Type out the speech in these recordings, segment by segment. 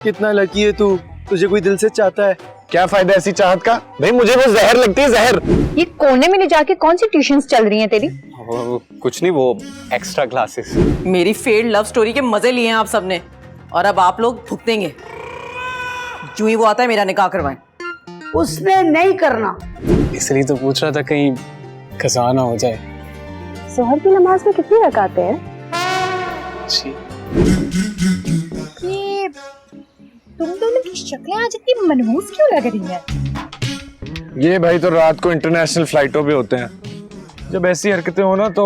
कितना लकी है तू, तुझे कोई दिल से चाहता है। क्या फायदा ऐसी चाहत का? भाई मुझे वो जहर लगती है, जहर। ये कोने में ले जाके कौन सी ट्यूशंस चल रही हैं तेरी? कुछ नहीं, वो एक्स्ट्रा क्लासेस। मेरी फेल्ड लव स्टोरी के मजे लिए हैं आप सबने, और अब आप लोग भुगतेंगे। जो ही वो आता है मेरा निकाह करवाएं। उसने नहीं करना। इसलिए तो पूछ रहा था कहीं कज़ा ना हो जाए। जोहर की नमाज में कितनी रकातें हैं? जी। ये तुम दोनों की शक्लें आज इतनी मनहूस क्यों लग रही हैं? ये भाई तो रात को इंटरनेशनल फ्लाइटों पे होते हैं। जब ऐसी हरकतें हो ना तो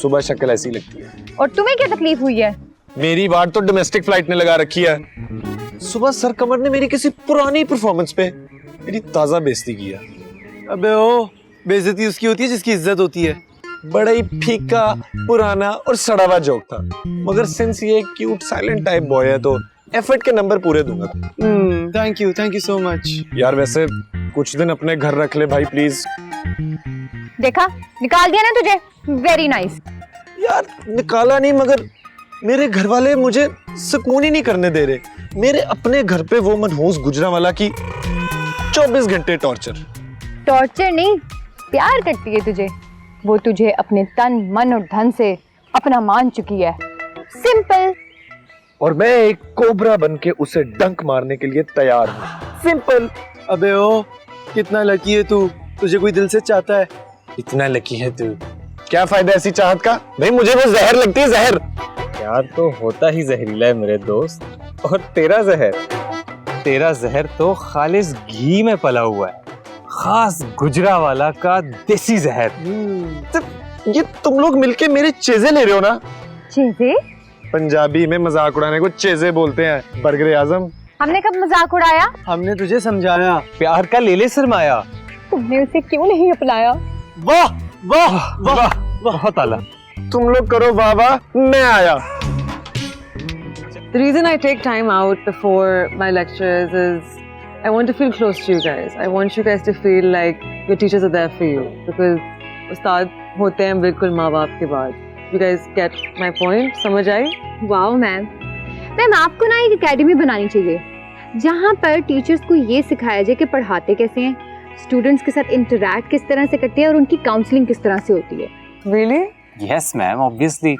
सुबह शक्ल ऐसी लगती है। और तुम्हें क्या तकलीफ हुई है? मेरी बात तो डोमेस्टिक फ्लाइट ने लगा रखी है। सुबह सर कमर ने मेरी किसी पुरानी परफॉर्मेंस पे मेरी ताजा बेइज्जती की है। अबे ओ, बेइज्जती उसकी होती है जिसकी इज्जत होती है। बड़ा ही फीका, पुराना और सड़ा हुआ जोक था, मगर सिंस ये क्यूट साइलेंट टाइप बॉय है तो एफर्ट के नंबर पूरे दूंगा। Thank you so much. यार वैसे कुछ दिन अपने घर रख ले भाई प्लीज। देखा, निकाल दिया ना तुझे। Very nice. यार निकाला नहीं, मगर मेरे घर वाले मुझे सुकून ही नहीं करने दे रहे। मेरे अपने घर पे वो मनहूस गुजरांवाला की 24 घंटे टॉर्चर। टॉर्चर नहीं, प्यार करती है तुझे। वो तुझे अपने तन मन और धन से अपना मान चुकी है। सिंपल। और मैं एक कोबरा बनके उसे डंक मारने के लिए तैयार हूँ। सिंपल। अबे ओ, कितना लकी है तू, तुझे कोई दिल से चाहता है। इतना लकी है तू। क्या फायदा ऐसी चाहत का? भाई मुझे वो जहर लगती है, जहर। प्यार तो होता ही जहरीला है मेरे दोस्त। और तेरा जहर तो खालिस घी में पला हुआ है, खास गुजरांवाला का देसी जहर। तो ये तुम लोग मिलके मेरे चेज़े ले रहे हो ना? चीजें? पंजाबी में मजाक उड़ाने को चेज़े बोलते हैं, बरगरे आजम। हमने कब मजाक उड़ाया? हमने तुझे समझाया। प्यार का ले ले सरमाया। तुमने उसे क्यों नहीं अपनाया? वाह वाह वाह। बहुत आला। तुम लोग करो वाह वाह, मैं आया। The reason I take time out before my lectures is I want to feel close to you guys. I want you guys to feel like your teachers are there for you because उस्ताद होते हैं बिल्कुल माँ बाप के बाद. You guys get my point? समझ आई? Wow ma'am. Ma'am आपको ना एक एकेडमी बनानी चाहिए जहाँ पर टीचर्स को ये सिखाया जाए कि पढ़ाते कैसे हैं, स्टूडेंट्स के साथ इंटरैक्ट किस तरह से करते हैं और उनकी काउंसलिंग किस तरह से होती है। Really? Yes ma'am, obviously.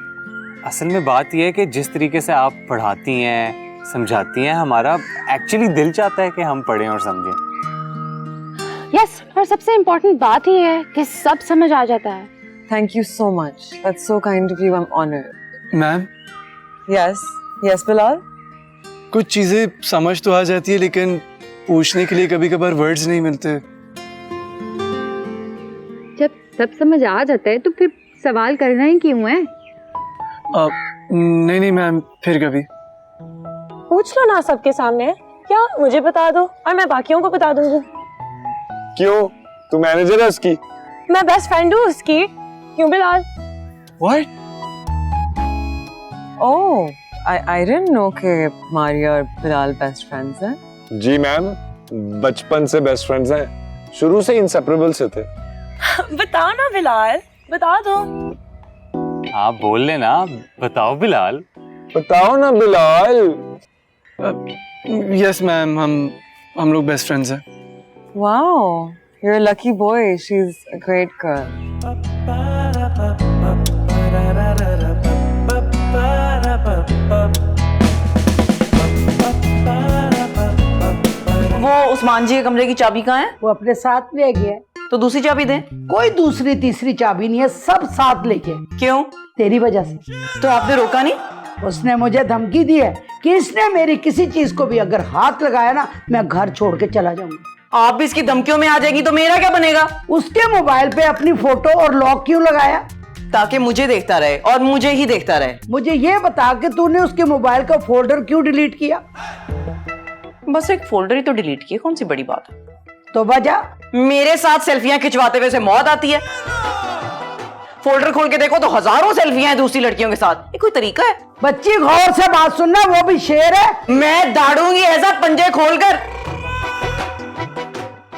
असल में बात यह है कि जिस तरीके से आप पढ़ाती हैं, समझाती हैं, हमारा एक्चुअली दिल चाहता है कि हम पढ़ें और समझें। यस, और सबसे इम्पोर्टेंट बात ये है कि सब समझ आ जाता है। Thank you so much. That's so kind of you. I'm honored. Ma'am, Yes. Yes, Bilal? कुछ चीजें समझ तो आ जाती है लेकिन पूछने के लिए कभी कभार वर्ड्स नहीं मिलते। जब सब समझ आ जाता है तो फिर सवाल करना ही क्यों है? नहीं मैम, फिर कभी। पूछ लो ना सबके सामने, या मुझे बता दो और मैं बाकियों को बता दूंगी। क्यों? तू मैनेजर है उसकी? मैं बेस्ट फ्रेंड हूँ उसकी। क्यों Bilal? What? Oh, I didn't know कि मारिया और बिलाल बेस्ट फ्रेंड्स हैं। जी मैम, बचपन से बेस्ट फ्रेंड्स हैं, शुरू से इंसेपरेबल से थे। बताओ ना बिलाल, बता दो। हाँ बोल लेना, बताओ बिलाल। बताओ ना बिलाल। यस मैम, हम लोग बेस्ट फ्रेंड्स हैं। Wow, you're a lucky boy. She's a great girl. वो उस्मान जी के कमरे की चाबी कहाँ है? वो अपने साथ ले गया। तो दूसरी चाबी दे। कोई दूसरी तीसरी चाबी नहीं है, सब साथ लेके। क्यों? तेरी वजह से। तो आपने रोका नहीं? उसने मुझे धमकी दी है कि इसने मेरी किसी चीज को भी अगर हाथ लगाया ना, मैं घर छोड़ के चला जाऊंगा। आप भी इसकी धमकियों में आ जाएगी तो मेरा क्या बनेगा? उसके मोबाइल पे अपनी फोटो और लॉक क्यों लगाया? ताकि मुझे देखता रहे और मुझे ही देखता रहे। मुझे ये बता कि तूने उसके मोबाइल का फोल्डर क्यों डिलीट किया? बस एक फोल्डर ही तो डिलीट किया, कौन सी बड़ी बात है? तो वजह? मेरे साथ सेल्फियां खिंचवाते हुए से मौत आती है। फोल्डर खोल के देखो तो हजारों सेल्फियां हैं दूसरी लड़कियों के साथ। ये कोई तरीका है? बच्ची गौर से बात सुनना, वो भी शेर है। मैं दाड़ूंगी ऐसा पंजे खोलकर।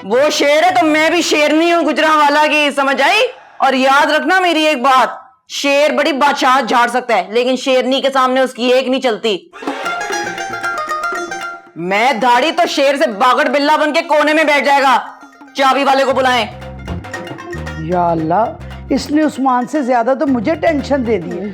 वो शेर है तो मैं भी शेरनी हूँ गुजरांवाला की, समझ आई? और याद रखना मेरी एक बात, शेर बड़ी बादशाह झाड़ सकता है लेकिन शेरनी के सामने उसकी एक नहीं चलती। मैं दाढ़ी तो शेर से बागड़ बिल्ला बन के कोने में बैठ जाएगा। चाबी वाले को बुलाएं। या अल्लाह, इसने उस्मान से ज्यादा तो मुझे टेंशन दे दी है।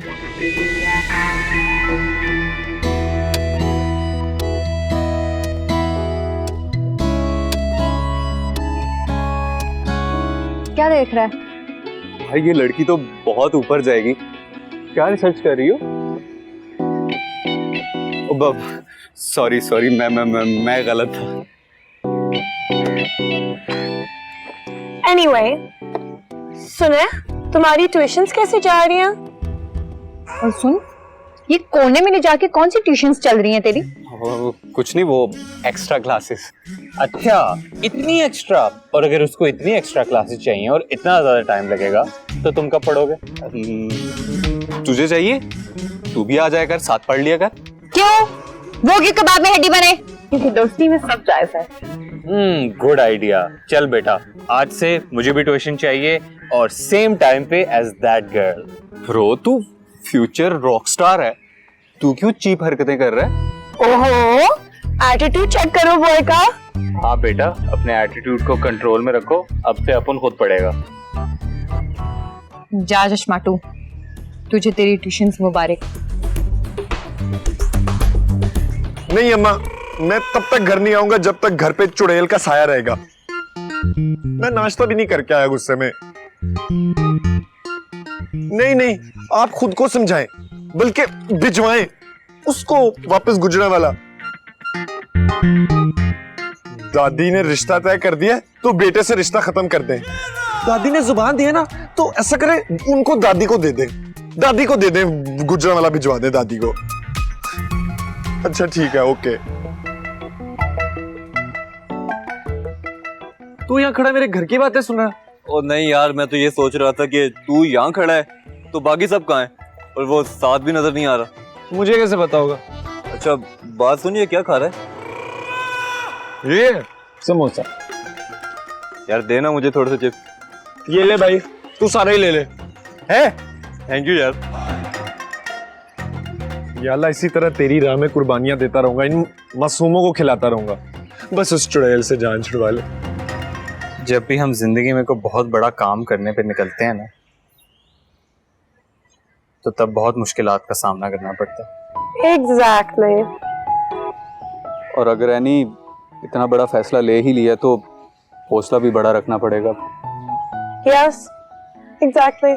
क्या देख रहा है? भाई ये लड़की तो बहुत ऊपर जाएगी। क्या रिसर्च कर रही हो? सॉरी सॉरी, मैं गलत था। Anyway, सुने, तुम्हारी ट्यूशंस कैसी जा रही हैं? और सुन, ये कोने में ले जाके कौन सी ट्यूशंस चल रही हैं तेरी? कुछ नहीं, वो एक्स्ट्रा क्लासेस। अच्छा, इतनी एक्स्ट्रा? और अगर उसको इतनी एक्स्ट्रा क्लासेस चाहिए और इतना ज्यादा टाइम लगेगा तो तुम कब पढ़ोगे? तुझे चाहिए? तू भी आ जाया कर, साथ पढ़ लिया कर। क्यों? वो की कबाब में हड्डी बने? क्योंकि दोस्ती में सब जायज है। Good idea. चल बेटा, आज से मुझे भी ट्यूशन चाहिए और सेम टाइम पे एज दैट गर्ल। ब्रो, तू फ्यूचर रॉकस्टार है, तू क्यों चीप हरकतें कर रहा है? ओहो, एटीट्यूड चेक करो बॉय का। हाँ बेटा, अपने एटीट्यूड को कंट्रोल में रखो, अब से अपन खुद पढ़ेगा। जा चश्माटू, तुझे तेरी ट्यूशंस मुबारक। नहीं अम्मा, मैं तब तक घर नहीं आऊंगा जब तक घर पे चुड़ैल का साया रहेगा। मैं नाश्ता भी नहीं करके आया गुस्से में। नहीं, आप खुद को समझाएं, बल्कि भिजवाएं उसको वापस गुजरांवाला। दादी ने रिश्ता तय कर दिया तो बेटे से रिश्ता खत्म कर दें। दादी ने जुबान दी है ना, तो ऐसा करें उनको दादी को दे दें। दादी को दे दें, गुजरांवाला भिजवा दें दादी को। अच्छा ठीक है, ओके। तू यहाँ खड़ा मेरे घर की बातें सुन रहा है? ओ नहीं यार, मैं तो ये सोच रहा था कि तू यहाँ खड़ा है तो बाकी सब कहाँ हैं? और वो साथ भी नजर नहीं आ रहा। मुझे कैसे पता होगा? अच्छा बात सुनिए, क्या खा रहा है? ये समोसा। यार देना मुझे थोड़े से चिप्स। ये ले भाई, तू सारा ही ले ले। है? थैंक यू यार। या अल्लाह, इसी तरह तेरी राह में कुर्बानियां देता रहूंगा, इन मासूमों को खिलाता रहूंगा। बस उस चुड़ैल से जान छुड़वा ले। जब भी हम जिंदगी में कोई बहुत बड़ा काम करने पे निकलते हैं ना, तो तब बहुत मुश्किलात का सामना करना पड़ता है। Exactly. और अगर एनी इतना बड़ा फैसला ले ही लिया तो हौसला भी बड़ा रखना पड़ेगा। Yes, exactly.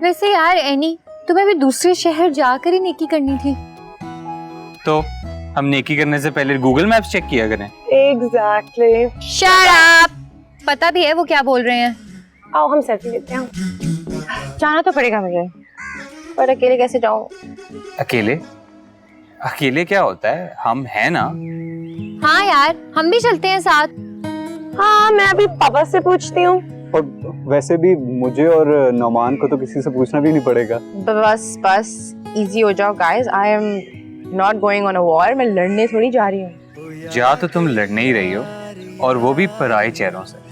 वैसे यार एनी, तुम्हें भी दूसरे शहर जाकर ही नेकी करनी थी। तो हम नेकी करने से पहले गूगल मैप्स चेक किया करें। Exactly. Shut up! पता भी है वो क्या बोल रहे हैं। आओ हम सेल्फी लेते हैं। जाना तो पड़ेगा मुझे, पर अकेले कैसे जाऊं? अकेले? अकेले क्या होता है, हम हैं ना। हाँ यार, हम भी चलते हैं साथ। हाँ, मैं अभी पापा से पूछती हूँ। और वैसे भी मुझे और नौमान को तो किसी से पूछना भी नहीं पड़ेगा। बस इजी हो जाओ guys, I am not going on a war. मैं लड़ने थोड़ी जा रही हूँ। जा तो तुम लड़ने ही रही हो, और वो भी पराये चेहरों से।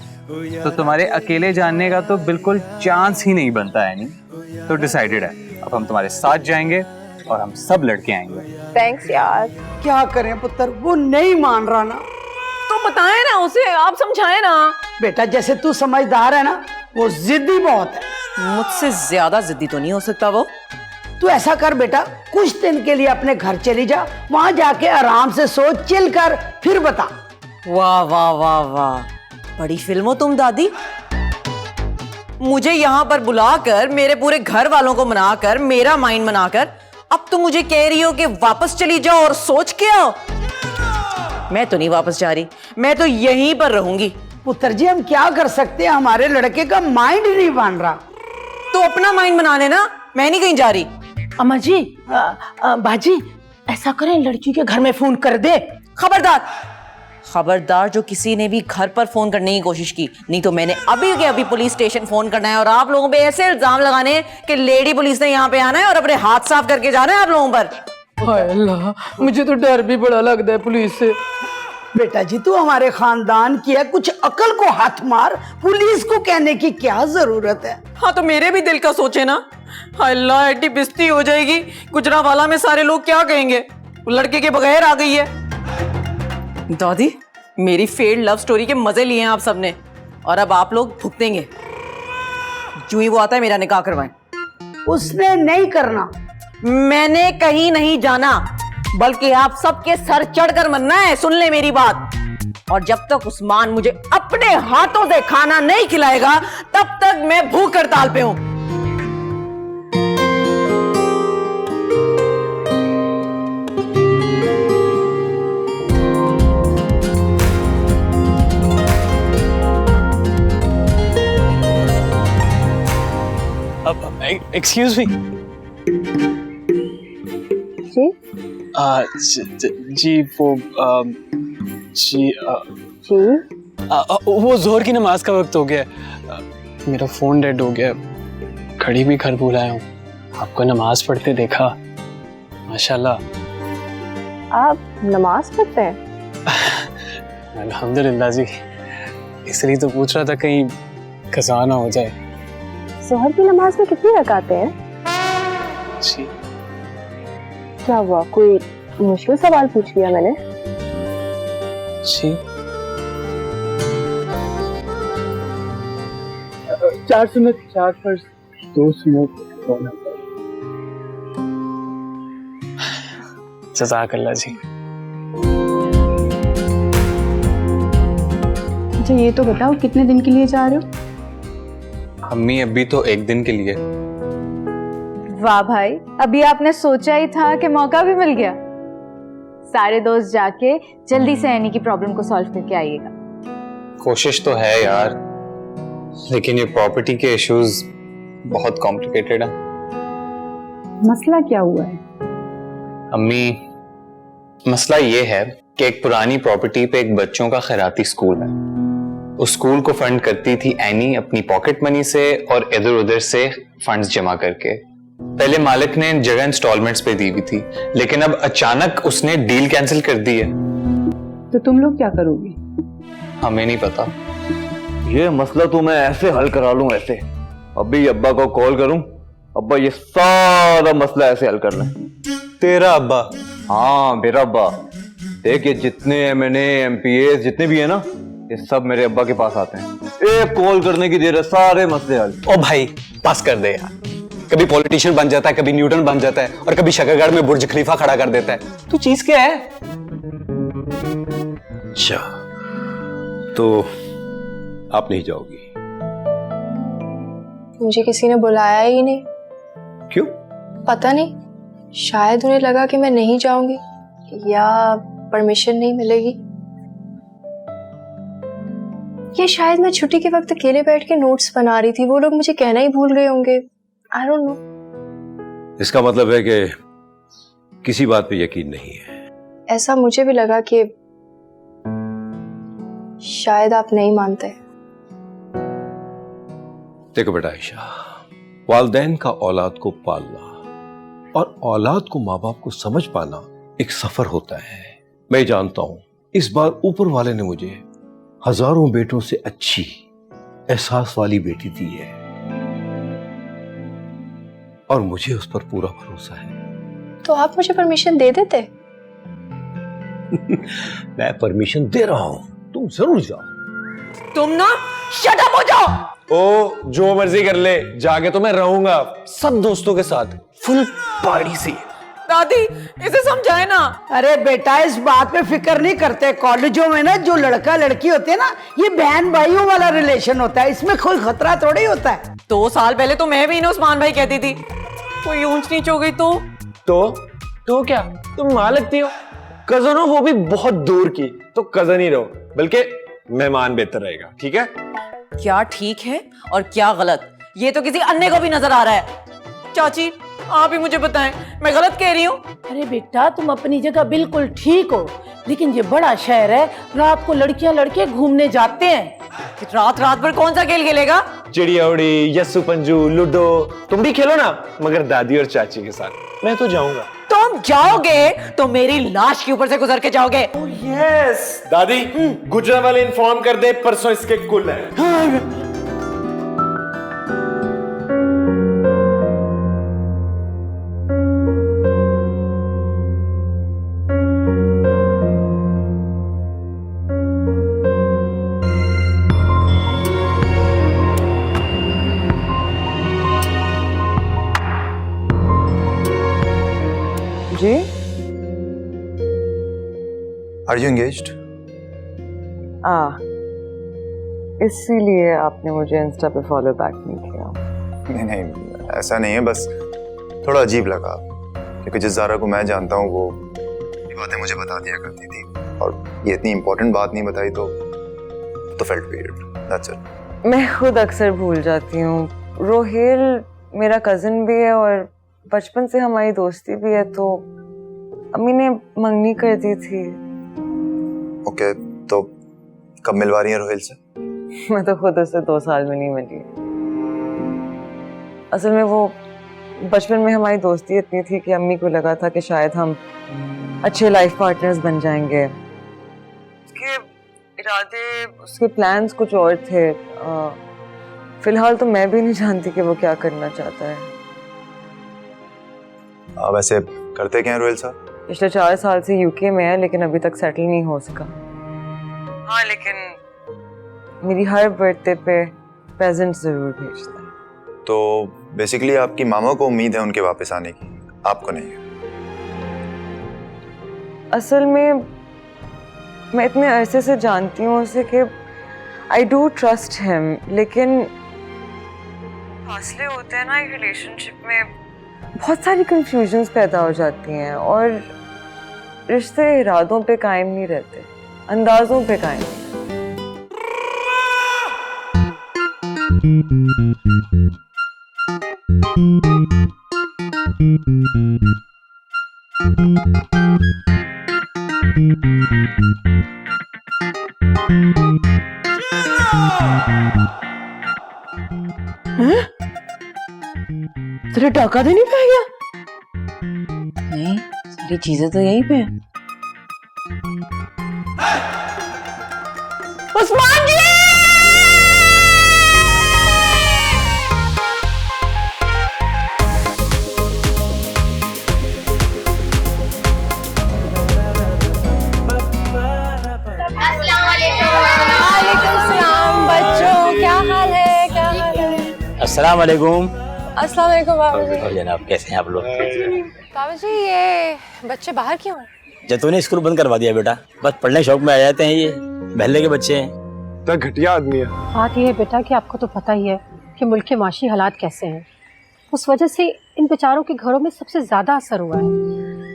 तो तुम्हारे अकेले जानने का तो बिल्कुल चांस ही नहीं बनता है। नहीं तो डिसाइडेड है, अब हम तुम्हारे साथ जाएंगे और हम सब लड़के आएंगे। थैंक्स यार। क्या करें पुत्र, वो नहीं मान रहा ना। तो बताएं ना उसे, आप समझाएं ना। बेटा जैसे तू समझदार है ना, वो जिद्दी बहुत है। मुझसे ज्यादा जिद्दी तो नहीं हो सकता वो। तू ऐसा कर बेटा, कुछ दिन के लिए अपने घर चली जा, वहां जाके आराम से सो, चिल कर, फिर बता। वाह वाह वाह वाह, बड़ी फिल्म हो तुम दादी। मुझे यहाँ पर बुलाकर, मेरे पूरे घर वालों को मनाकर, मेरा माइंड बनाकर, अब तुम मुझे कह रही हो कि वापस चली जाओ और सोच के आओ। मैं तो नहीं वापस जा रही, मैं तो यहीं पर रहूंगी। पुत्र जी हम क्या कर सकते हैं, हमारे लड़के का माइंड नहीं बन रहा। तो अपना माइंड बना लेना, मैं नहीं कहीं जा रही। अम्मा जी, बाजी ऐसा करें, लड़की के घर में फोन कर दे। खबरदार, खबरदार जो किसी ने भी घर पर फोन करने की कोशिश की, नहीं तो मैंने अभी के अभी पुलिस स्टेशन फोन करना है और आप लोगों पे ऐसे इल्जाम लगाने हैं कि लेडी पुलिस ने यहाँ पे आना है और अपने हाथ साफ करके जाना है आप लोगों पर। हाय अल्लाह, मुझे तो डर भी बड़ा लगता है पुलिस से। बेटा जी तू हमारे खानदान की है, कुछ अकल को हाथ मार, पुलिस को कहने की क्या जरूरत है। हाँ तो मेरे भी दिल का सोचे ना। अल्लाह, एड्डी बिस्ती हो जाएगी, गुजरांवाला में सारे लोग क्या कहेंगे। वो लड़के के बगैर आ गई है। दादी, मेरी फेल्ड लव स्टोरी के मजे लिए हैं आप सबने, और अब आप लोग भुगतेंगे। जो ही वो आता है मेरा निकाह करवाएं। उसने नहीं करना। मैंने कहीं नहीं जाना, बल्कि आप सबके सर चढ़कर मरना है। सुन ले मेरी बात। और जब तक उस्मान मुझे अपने हाथों से खाना नहीं खिलाएगा, तब तक मैं भूख हड़ताल पे हूं। अब एक्सक्यूज मी। जी जी वो जी जी वो जोहर की नमाज का वक्त हो गया है। मेरा फोन डेड हो गया, घड़ी भी घर भूल आया हूँ। आपको नमाज पढ़ते देखा, माशाल्लाह। आप नमाज पढ़ते हैं? अल्हम्दुलिल्लाह जी, इसलिए तो पूछ रहा था कहीं कज़ा ना हो जाए। जोहर की नमाज में कितनी रकातें हैं? जी क्या हुआ, कोई मुश्किल सवाल पूछ लिया मैंने? जी 4 सुन्नत 4 फर्ज 2 सुन्नत। जज़ाकल्लाह जी। अच्छा ये तो बताओ कितने दिन के लिए जा रहे हो? अम्मी अभी तो एक दिन के लिए। वाह भाई, अभी आपने सोचा ही था कि मौका भी मिल गया। सारे दोस्त जाके जल्दी से ऐनी की प्रॉब्लम को सॉल्व करके आइएगा। कोशिश तो है यार, लेकिन ये प्रॉपर्टी के इश्यूज बहुत कॉम्प्लिकेटेड है। मसला क्या हुआ है? अम्मी, मसला ये है कि एक पुरानी प्रॉपर्टी पे एक बच्चों का खैराती स्कूल है। उस स्कूल को फंड करती थी एनी अपनी पॉकेट मनी से और इधर उधर से फंड्स जमा करके। पहले मालिक ने जगह इंस्टॉलमेंट्स पे दी हुई थी, लेकिन अब अचानक उसने डील कैंसिल कर दी है। तो तुम लोग क्या करोगे? हमें नहीं पता। ये मसला तो मैं ऐसे हल करा लूं, ऐसे अभी अब्बा को कॉल करूं, अब्बा ये सारा मसला ऐसे हल कर लें। तेरा अब्बा? हाँ मेरा अब्बा। देखिए जितने एमएनए एमपीएस जितने भी है ना, ये सब मेरे अब्बा के पास आते हैं। एक कॉल करने की देर है, सारे मसले हल। ओ भाई पास कर दे यार। कभी पॉलिटिशियन बन जाता है, कभी न्यूटन बन जाता है, और कभी शकरगढ़ में बुर्ज खलीफा खड़ा कर देता है। तू चीज क्या है? अच्छा तो आप नहीं जाओगी? मुझे किसी ने बुलाया ही नहीं। क्यों? पता नहीं, शायद उन्हें लगा कि मैं नहीं जाऊंगी या परमिशन नहीं मिलेगी, या शायद मैं छुट्टी के वक्त अकेले बैठ के नोट्स बना रही थी, वो लोग मुझे कहना ही भूल गए होंगे। I don't know. इसका मतलब है कि किसी बात पे यकीन नहीं है। ऐसा मुझे भी लगा कि शायद आप नहीं मानते। देखो बेटा आयशा, वालिदैन का औलाद को पालना और औलाद को माँ बाप को समझ पाना एक सफर होता है। मैं जानता हूं इस बार ऊपर वाले ने मुझे हजारों बेटों से अच्छी एहसास वाली बेटी दी है, और मुझे उस पर पूरा भरोसा है। तो आप मुझे परमिशन दे देते? मैं परमिशन दे रहा हूं, तुम जरूर जाओ। तुम ना शट अप हो जाओ। ओ जो मर्जी कर ले, जाके तो मैं रहूंगा सब दोस्तों के साथ, फुल पार्टी सी। दादी इसे समझाए ना। अरे बेटा इस बात पे फिक्र नहीं करते। कॉलेजों में ना जो लड़का लड़की होते हैं ना, ये बहन भाइयों वाला रिलेशन होता है, इसमें कोई खतरा थोड़ी होता है। 2 साल पहले तो मैं भी इन्हें उस्मान भाई कहती थी, कोई ऊंच नीच हो गई तो क्या तुम मां लगती हो? कजन हो, वो भी बहुत दूर की, तो कजन ही रहो, बल्कि मेहमान बेहतर रहेगा। ठीक है? क्या ठीक है और क्या गलत, ये तो किसी अन्य को भी नजर आ रहा है। चाची आप ही मुझे बताएं, मैं गलत कह रही हूँ? अरे बेटा तुम अपनी जगह बिल्कुल ठीक हो, लेकिन ये बड़ा शहर है, रात को लड़कियां लड़के घूमने जाते हैं। रात भर कौन सा खेल खेलेगा? चिड़िया उड़ी, यस्सू पंजू, लूडो, तुम भी खेलो ना, मगर दादी और चाची के साथ। मैं तो जाऊंगा। तुम जाओगे तो मेरी लाश के ऊपर से गुजर के जाओगे। यस दादी, गुजरा वाले इन्फॉर्म कर दे, परसों इसके कुल है। Are you engaged? इसीलिए आपने मुझे इंस्टा पे फॉलो बैक नहीं किया। नहीं, ऐसा नहीं है, बस थोड़ा अजीब लगा क्योंकि जिस ज़ारा को मैं जानता हूँ वो ये बातें मुझे बता दिया करती थी, और ये इतनी इम्पोर्टेंट बात नहीं बताई तो फेल्ट वियर्ड, दैट्स इट। मैं खुद अक्सर भूल जाती हूँ। रोहेल मेरा कजिन भी है और बचपन से हमारी दोस्ती भी है, तो अम्मी ने मंगनी कर दी थी। ओके, तो कब मिलवा रही है रोहेल से? मैं तो खुद उससे 2 साल में नहीं मिली। असल में वो बचपन में हमारी दोस्ती इतनी थी कि अम्मी को लगा था कि शायद हम अच्छे लाइफ पार्टनर्स बन जाएंगे। उसके इरादे, उसके प्लान्स कुछ और थे। फिलहाल तो मैं भी नहीं जानती कि वो क्या करना चाहता है। वैसे करते क्या हैं रोहेल साहब? पिछले 4 साल से यूके में है, लेकिन अभी तक सेटल नहीं हो सका। हाँ, लेकिन मेरी हर बर्थडे पे प्रेजेंट जरूर भेजता है। तो बेसिकली आपकी मामा को उम्मीद है उनके वापस आने की, आपको नहीं है? असल में मैं इतने अरसे से जानती हूँ उसे कि आई डू ट्रस्ट हिम, लेकिन फासले होते हैं ना एक रिलेशनशिप में, बहुत सारी कंफ्यूजन्स पैदा हो जाती हैं और रिश्ते इरादों पे कायम नहीं रहते, अंदाजों पे कायम नहीं रहते। तेरे टाका तो नहीं पै गया? नहीं, सारी चीजें तो यहीं पे हैं। उस्मान जी! अस्सलाम वालेकुम। अस्सलाम वालेकुम बाबा जी। और जनाब कैसे हैं आप लोग? बाबा जी ये बच्चे बाहर क्यों हैं? जतू ने स्कूल बंद करवा दिया बेटा, बस पढ़ने शौक में आ जाते हैं, ये बहले के बच्चे हैं। तो घटिया आदमी है। बात यह है बेटा कि आपको तो पता ही है कि मुल्क के माशी हालात कैसे हैं। उस वजह से इन बेचारों के घरों में सबसे ज़्यादा असर हुआ है।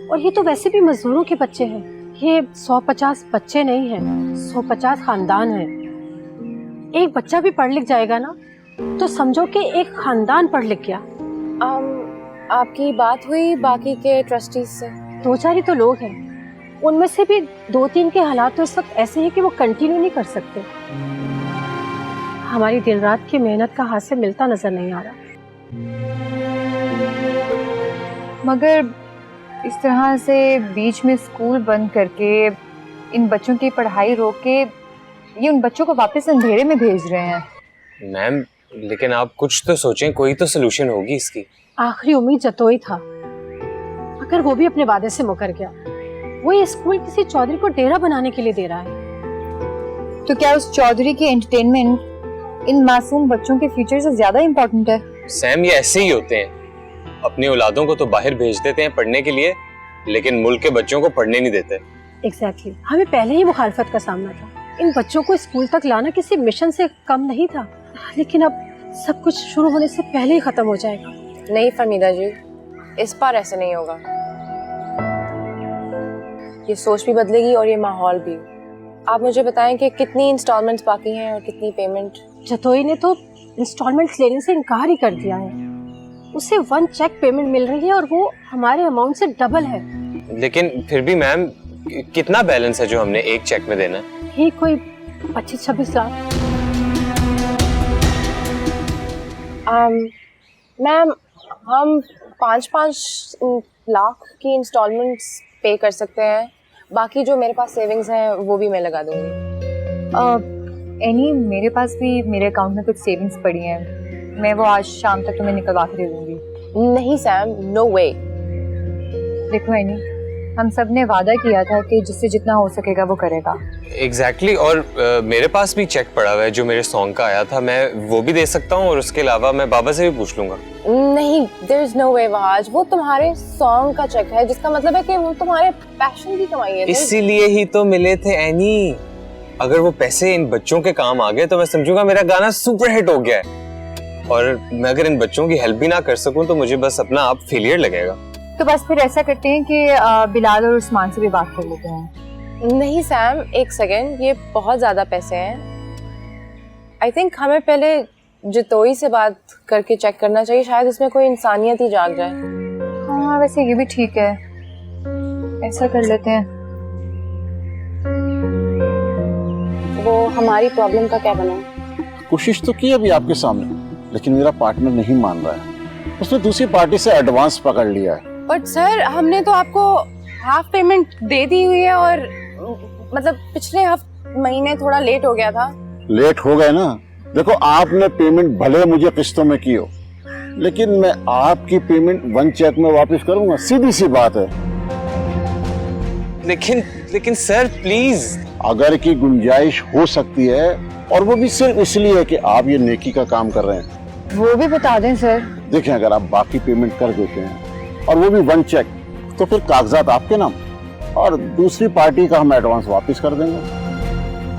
और ये तो वैसे भी मजदूरों के बच्चे हैं, ये 150 बच्चे नहीं हैं, 150 खानदान हैं। एक बच्चा भी पढ़ लिख जाएगा ना तो समझो कि एक खानदान पढ़ लिख गया। आपकी बात हुई बाकी के ट्रस्टीज से? 2-4 ही तो लोग हैं, उनमें से भी 2-3 के हालात तो इस वक्त ऐसे हैं कि वो कंटिन्यू नहीं कर सकते। हमारी दिन रात की मेहनत का हासिल मिलता नजर नहीं आ रहा। मगर इस तरह से बीच में स्कूल बंद करके इन बच्चों की पढ़ाई रोक के ये उन बच्चों को वापस अंधेरे में भेज रहे हैं। मैम लेकिन आप कुछ तो सोचें, कोई तो सोल्यूशन होगी इसकी। आखिरी उम्मीद जतोई था, मगर वो भी अपने वादे से मुकर गया। वो ये स्कूल किसी चौधरी को डेरा बनाने के लिए दे रहा है। तो क्या उस चौधरी की एंटरटेनमेंट इन मासूम बच्चों के फ्यूचर से ज्यादा इम्पोर्टेंट है? सैम, ये ऐसे ही होते हैं, अपनी औलादों को तो बाहर भेज देते हैं पढ़ने के लिए, लेकिन मुल्क के बच्चों को पढ़ने नहीं देते। एग्जैक्टली, हमें पहले ही मुखालफत का सामना था। इन बच्चों को स्कूल तक लाना किसी मिशन से कम नहीं था, लेकिन अब सब कुछ शुरू होने से पहले ही खत्म हो जाएगा। नहीं फमीदा जी, इस बार ऐसे नहीं होगा। ये सोच भी बदलेगी और ये माहौल भी। आप मुझे बताएं कि कितनी इंस्टॉलमेंट्स बाकी हैं और कितनी पेमेंट? जतोई ने तो इंस्टॉलमेंट्स लेने से इनकार ही कर दिया है। उसे 1 चेक पेमेंट मिल रही है और वो हमारे अमाउंट से डबल है। लेकिन फिर भी मैम, कितना बैलेंस है जो हमने एक चेक में देना है? ये कोई 25-26 लाख। मैम, हम 5-5 लाख की इंस्टॉलमेंट्स पे कर सकते हैं। बाकी जो मेरे पास सेविंग्स हैं वो भी मैं लगा दूंगी। एनी मेरे पास भी मेरे अकाउंट में कुछ सेविंग्स पड़ी हैं, मैं वो आज शाम तक तुम्हें निकलवा के दे दूंगी। नहीं सैम, नो वे। देखो एनी, हम सब ने वादा किया था कि जिससे जितना हो सकेगा वो करेगा। एग्जैक्टली और मेरे पास भी चेक पड़ा हुआ है जो मेरे सॉन्ग का आया था, मैं वो भी दे सकता हूँ और उसके अलावा मैं बाबा से भी पूछ लूंगा। नहीं, देयर इज नो वे वहाज, वो तुम्हारे सॉन्ग का चेक है, जिसका मतलब है कि वो तुम्हारे पैशन की कमाई है। इसीलिए ही तो मिले थे एनी। अगर वो पैसे इन बच्चों के काम आ गए तो मैं समझूंगा मेरा गाना सुपर हिट हो गया है, और मैं अगर इन बच्चों की हेल्प भी ना कर सकूं तो मुझे बस अपना आप फेलियर लगेगा। तो बस फिर ऐसा करते हैं कि बिलाल और उस्मान से भी बात कर लेते हैं। नहीं सैम, एक सेकेंड, ये बहुत ज्यादा पैसे हैं। आई थिंक हमें पहले जितोई से बात करके चेक करना चाहिए, शायद इसमें कोई इंसानियत ही जाग जाए। हाँ वैसे ये भी ठीक है, ऐसा कर लेते हैं। वो हमारी प्रॉब्लम का क्या बना? कोशिश तो की अभी आपके सामने, लेकिन मेरा पार्टनर नहीं मान रहा है। उसने दूसरी पार्टी से एडवांस पकड़ लिया है। बट सर, हमने तो आपको हाफ पेमेंट दे दी हुई है, और मतलब पिछले महीने थोड़ा लेट हो गया था। लेट हो गए ना? देखो, आपने पेमेंट भले मुझे किस्तों में की हो, लेकिन मैं आपकी पेमेंट वन चेक में वापस करूंगा, सीधी सी बात है। लेकिन सर प्लीज, अगर की गुंजाइश हो सकती है, और वो भी सिर्फ इसलिए कि आप ये नेकी का काम कर रहे हैं। वो भी बता दें सर। देखें, अगर आप बाकी पेमेंट कर देते हैं और वो भी वन चेक, तो फिर कागजात आपके नाम और दूसरी पार्टी का हम एडवांस वापस कर देंगे।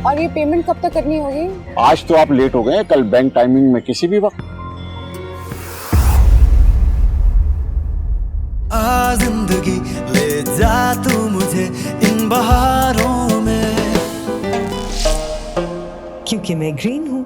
और ये पेमेंट कब तक करनी होगी? आज तो आप लेट हो गए, कल बैंक टाइमिंग में किसी भी वक्त। जिंदगी ले जा तू मुझे इन बहारों में, क्योंकि मैं ग्रीन हूँ।